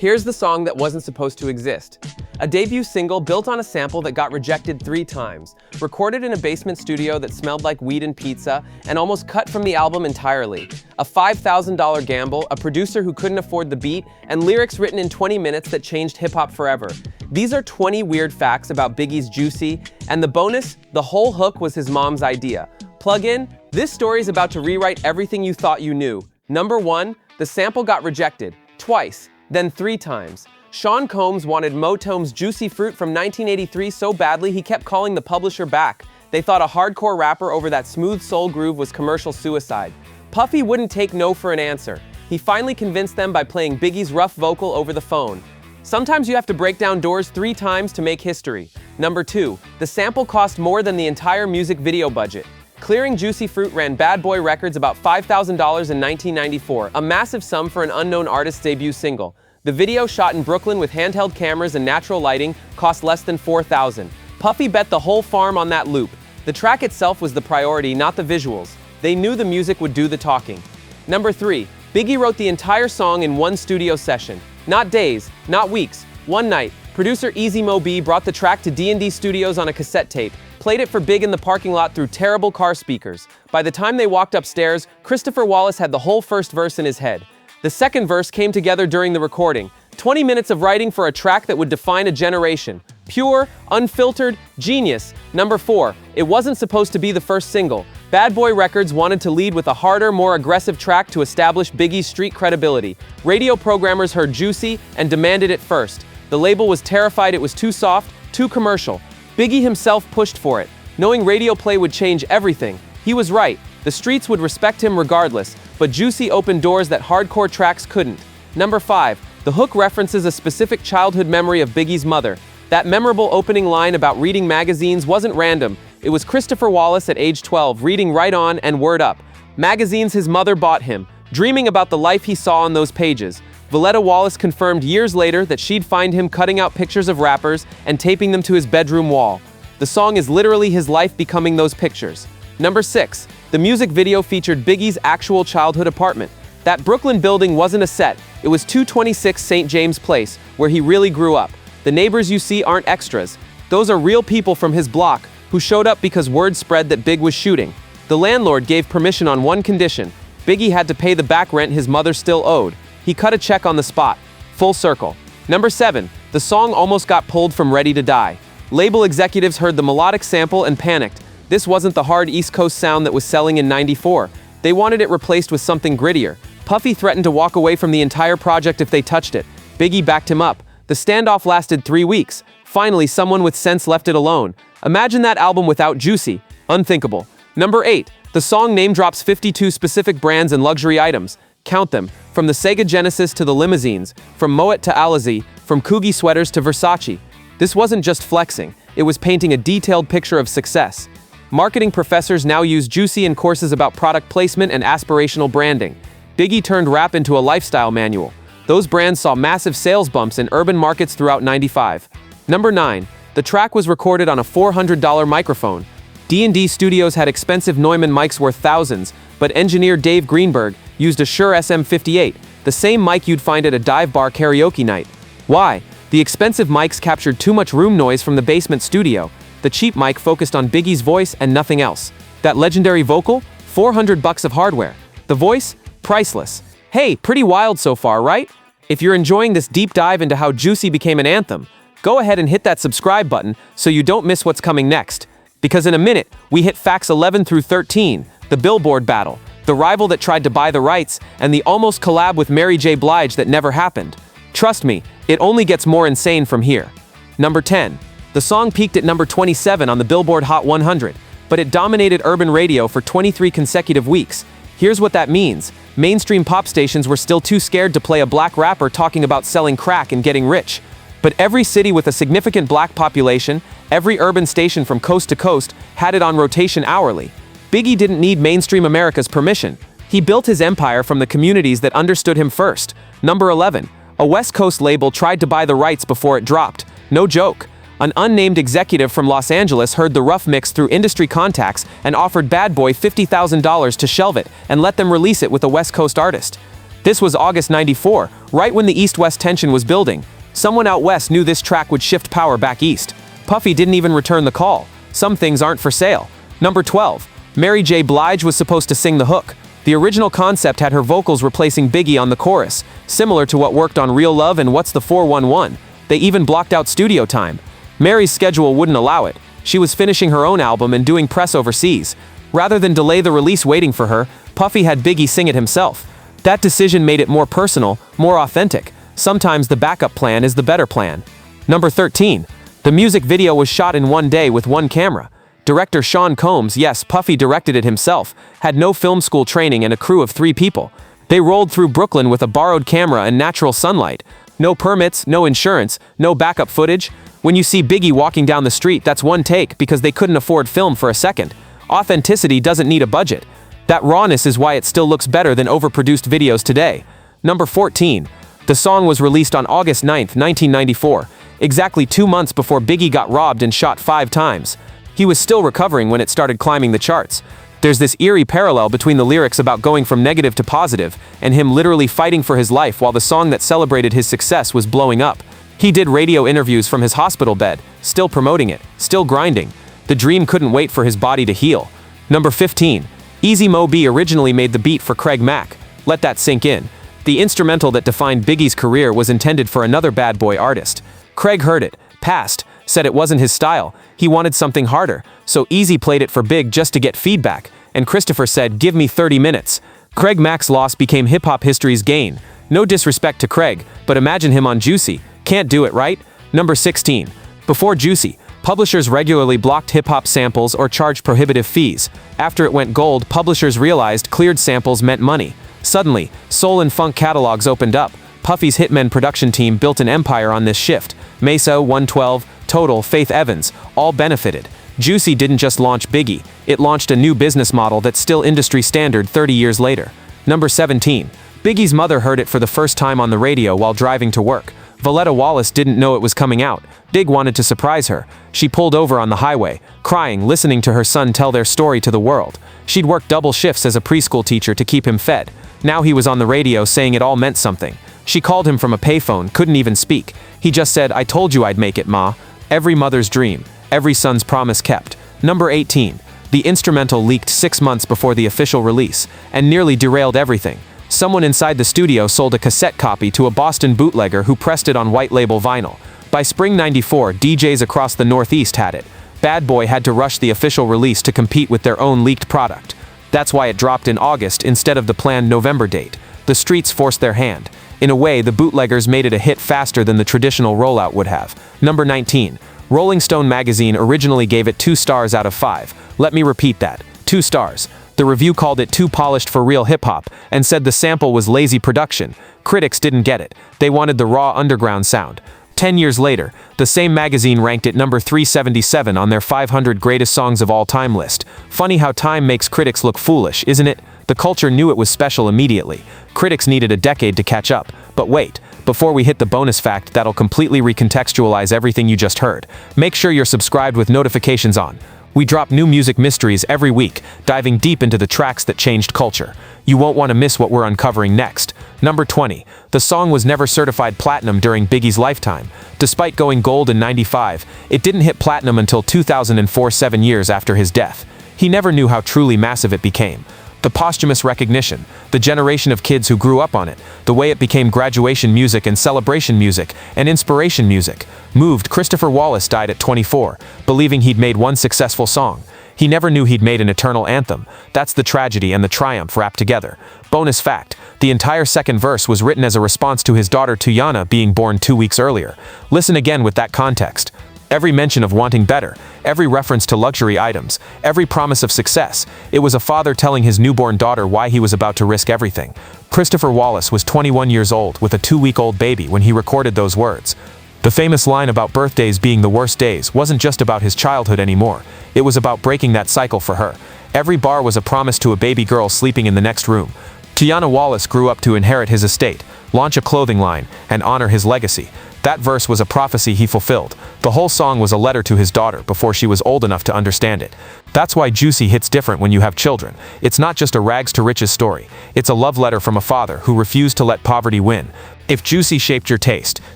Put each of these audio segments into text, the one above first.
Here's the song that wasn't supposed to exist. A debut single built on a sample that got rejected 3 times, recorded in a basement studio that smelled like weed and pizza, and almost cut from the album entirely. A $5,000 gamble, a producer who couldn't afford the beat, and lyrics written in 20 minutes that changed hip-hop forever. These are 20 weird facts about Biggie's Juicy, and the bonus, the whole hook was his mom's idea. Plug in, this story's about to rewrite everything you thought you knew. Number 1, the sample got rejected, twice, then 3 times. Sean Combs wanted Motown's Juicy Fruit from 1983 so badly he kept calling the publisher back. They thought a hardcore rapper over that smooth soul groove was commercial suicide. Puffy wouldn't take no for an answer. He finally convinced them by playing Biggie's rough vocal over the phone. Sometimes you have to break down doors 3 times to make history. Number 2, the sample cost more than the entire music video budget. Clearing Juicy Fruit ran Bad Boy Records about $5,000 in 1994, a massive sum for an unknown artist's debut single. The video, shot in Brooklyn with handheld cameras and natural lighting, cost less than $4,000. Puffy bet the whole farm on that loop. The track itself was the priority, not the visuals. They knew the music would do the talking. Number 3, Biggie wrote the entire song in one studio session. Not days, not weeks. One night, producer Easy Mo B brought the track to D&D Studios on a cassette tape, played it for Big in the parking lot through terrible car speakers. By the time they walked upstairs, Christopher Wallace had the whole first verse in his head. The second verse came together during the recording. 20 minutes of writing for a track that would define a generation. Pure, unfiltered, genius. Number 4, it wasn't supposed to be the first single. Bad Boy Records wanted to lead with a harder, more aggressive track to establish Biggie's street credibility. Radio programmers heard Juicy and demanded it first. The label was terrified it was too soft, too commercial. Biggie himself pushed for it, knowing radio play would change everything. He was right. The streets would respect him regardless, but Juicy opened doors that hardcore tracks couldn't. Number 5, the hook references a specific childhood memory of Biggie's mother. That memorable opening line about reading magazines wasn't random. It was Christopher Wallace at age 12, reading Right On and Word Up. Magazines his mother bought him, dreaming about the life he saw on those pages. Valletta Wallace confirmed years later that she'd find him cutting out pictures of rappers and taping them to his bedroom wall. The song is literally his life becoming those pictures. Number 6, the music video featured Biggie's actual childhood apartment. That Brooklyn building wasn't a set, it was 226 St. James Place, where he really grew up. The neighbors you see aren't extras. Those are real people from his block, who showed up because word spread that Big was shooting. The landlord gave permission on one condition. Biggie had to pay the back rent his mother still owed. He cut a check on the spot. Full circle. Number 7, the song almost got pulled from Ready to Die. Label executives heard the melodic sample and panicked. This wasn't the hard East Coast sound that was selling in '94. They wanted it replaced with something grittier. Puffy threatened to walk away from the entire project if they touched it. Biggie backed him up. The standoff lasted 3 weeks. Finally, someone with sense left it alone. Imagine that album without Juicy. Unthinkable. Number 8, the song name drops 52 specific brands and luxury items. Count them. From the Sega Genesis to the limousines, from Moet to Alizé, from Coogie sweaters to Versace. This wasn't just flexing, it was painting a detailed picture of success. Marketing professors now use Juicy in courses about product placement and aspirational branding. Biggie turned rap into a lifestyle manual. Those brands saw massive sales bumps in urban markets throughout '95. Number 9, the track was recorded on a $400 microphone. D&D Studios had expensive Neumann mics worth thousands, but engineer Dave Greenberg used a Shure SM58, the same mic you'd find at a dive bar karaoke night. Why? The expensive mics captured too much room noise from the basement studio. The cheap mic focused on Biggie's voice and nothing else. That legendary vocal? $400 of hardware. The voice? Priceless. Hey, pretty wild so far, right? If you're enjoying this deep dive into how Juicy became an anthem, go ahead and hit that subscribe button so you don't miss what's coming next. Because in a minute, we hit facts 11 through 13, the Billboard battle, the rival that tried to buy the rights, and the almost collab with Mary J. Blige that never happened. Trust me, it only gets more insane from here. Number 10. The song peaked at number 27 on the Billboard Hot 100, but it dominated urban radio for 23 consecutive weeks. Here's what that means. Mainstream pop stations were still too scared to play a black rapper talking about selling crack and getting rich. But every city with a significant black population, every urban station from coast to coast, had it on rotation hourly. Biggie didn't need mainstream America's permission. He built his empire from the communities that understood him first. Number 11. A West Coast label tried to buy the rights before it dropped. No joke. An unnamed executive from Los Angeles heard the rough mix through industry contacts and offered Bad Boy $50,000 to shelve it and let them release it with a West Coast artist. This was August '94, right when the East-West tension was building. Someone out west knew this track would shift power back east. Puffy didn't even return the call. Some things aren't for sale. Number 12. Mary J. Blige was supposed to sing the hook. The original concept had her vocals replacing Biggie on the chorus, similar to what worked on Real Love and What's the 411. They even blocked out studio time. Mary's schedule wouldn't allow it. She was finishing her own album and doing press overseas. Rather than delay the release waiting for her, Puffy had Biggie sing it himself. That decision made it more personal, more authentic. Sometimes the backup plan is the better plan. Number 13. The music video was shot in one day with one camera. Director Sean Combs, yes, Puffy directed it himself, had no film school training and a crew of 3 people. They rolled through Brooklyn with a borrowed camera and natural sunlight. No permits, no insurance, no backup footage. When you see Biggie walking down the street, that's one take because they couldn't afford film for a second. Authenticity doesn't need a budget. That rawness is why it still looks better than overproduced videos today. Number 14. The song was released on August 9, 1994, exactly 2 months before Biggie got robbed and shot 5 times. He was still recovering when it started climbing the charts. There's this eerie parallel between the lyrics about going from negative to positive and him literally fighting for his life while the song that celebrated his success was blowing up. He did radio interviews from his hospital bed, still promoting it, still grinding. The dream couldn't wait for his body to heal. Number 15. Easy Mo Bee originally made the beat for Craig Mack. Let that sink in. The instrumental that defined Biggie's career was intended for another bad boy artist. Craig heard it, passed, said it wasn't his style. He wanted something harder, so Easy played it for Big just to get feedback, and Christopher said, "Give me 30 minutes." Craig Mack's loss became hip-hop history's gain. No disrespect to Craig, but imagine him on Juicy. Can't do it, right? Number 16. Before Juicy, publishers regularly blocked hip-hop samples or charged prohibitive fees. After it went gold, publishers realized cleared samples meant money. Suddenly, soul and funk catalogs opened up. Puffy's Hitmen production team built an empire on this shift. Mesa, 112, Total, Faith Evans, all benefited. Juicy didn't just launch Biggie, it launched a new business model that's still industry standard 30 years later. Number 17. Biggie's mother heard it for the first time on the radio while driving to work. Valletta Wallace didn't know it was coming out. Big wanted to surprise her. She pulled over on the highway, crying, listening to her son tell their story to the world. She'd worked double shifts as a preschool teacher to keep him fed. Now he was on the radio saying it all meant something. She called him from a payphone, couldn't even speak. He just said, "I told you I'd make it, Ma." Every mother's dream, every son's promise kept. Number 18. The instrumental leaked 6 months before the official release, and nearly derailed everything. Someone inside the studio sold a cassette copy to a Boston bootlegger who pressed it on white label vinyl. By spring '94, DJs across the Northeast had it. Bad Boy had to rush the official release to compete with their own leaked product. That's why it dropped in August instead of the planned November date. The streets forced their hand. In a way, the bootleggers made it a hit faster than the traditional rollout would have. Number 19. Rolling Stone magazine originally gave it 2 stars out of 5. Let me repeat that. 2 stars. The review called it too polished for real hip-hop, and said the sample was lazy production. Critics didn't get it. They wanted the raw underground sound. 10 years later, the same magazine ranked it number 377 on their 500 greatest songs of all time list. Funny how time makes critics look foolish, isn't it? The culture knew it was special immediately. Critics needed a decade to catch up. But wait, before we hit the bonus fact that'll completely recontextualize everything you just heard, make sure you're subscribed with notifications on. We drop new music mysteries every week, diving deep into the tracks that changed culture. You won't want to miss what we're uncovering next. Number 20. The song was never certified platinum during Biggie's lifetime. Despite going gold in '95, it didn't hit platinum until 2004, 7 years after his death. He never knew how truly massive it became. The posthumous recognition, the generation of kids who grew up on it, the way it became graduation music and celebration music and inspiration music, moved. Christopher Wallace died at 24, believing he'd made one successful song. He never knew he'd made an eternal anthem. That's the tragedy and the triumph wrapped together. Bonus fact, the entire second verse was written as a response to his daughter Tuyana being born 2 weeks earlier. Listen again with that context. Every mention of wanting better, every reference to luxury items, every promise of success, it was a father telling his newborn daughter why he was about to risk everything. Christopher Wallace was 21 years old with a 2-week-old baby when he recorded those words. The famous line about birthdays being the worst days wasn't just about his childhood anymore. It was about breaking that cycle for her. Every bar was a promise to a baby girl sleeping in the next room. Tuyana Wallace grew up to inherit his estate, launch a clothing line, and honor his legacy. That verse was a prophecy he fulfilled. The whole song was a letter to his daughter before she was old enough to understand it. That's why Juicy hits different when you have children. It's not just a rags to riches story. It's a love letter from a father who refused to let poverty win. If Juicy shaped your taste,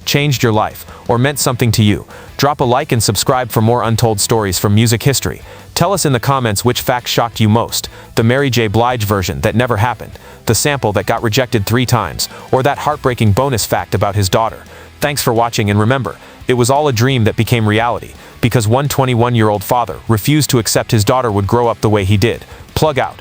changed your life, or meant something to you, drop a like and subscribe for more untold stories from music history. Tell us in the comments which fact shocked you most: the Mary J. Blige version that never happened, the sample that got rejected 3 times, or that heartbreaking bonus fact about his daughter. Thanks for watching, and remember, it was all a dream that became reality, because one 21-year-old father refused to accept his daughter would grow up the way he did. Plug out.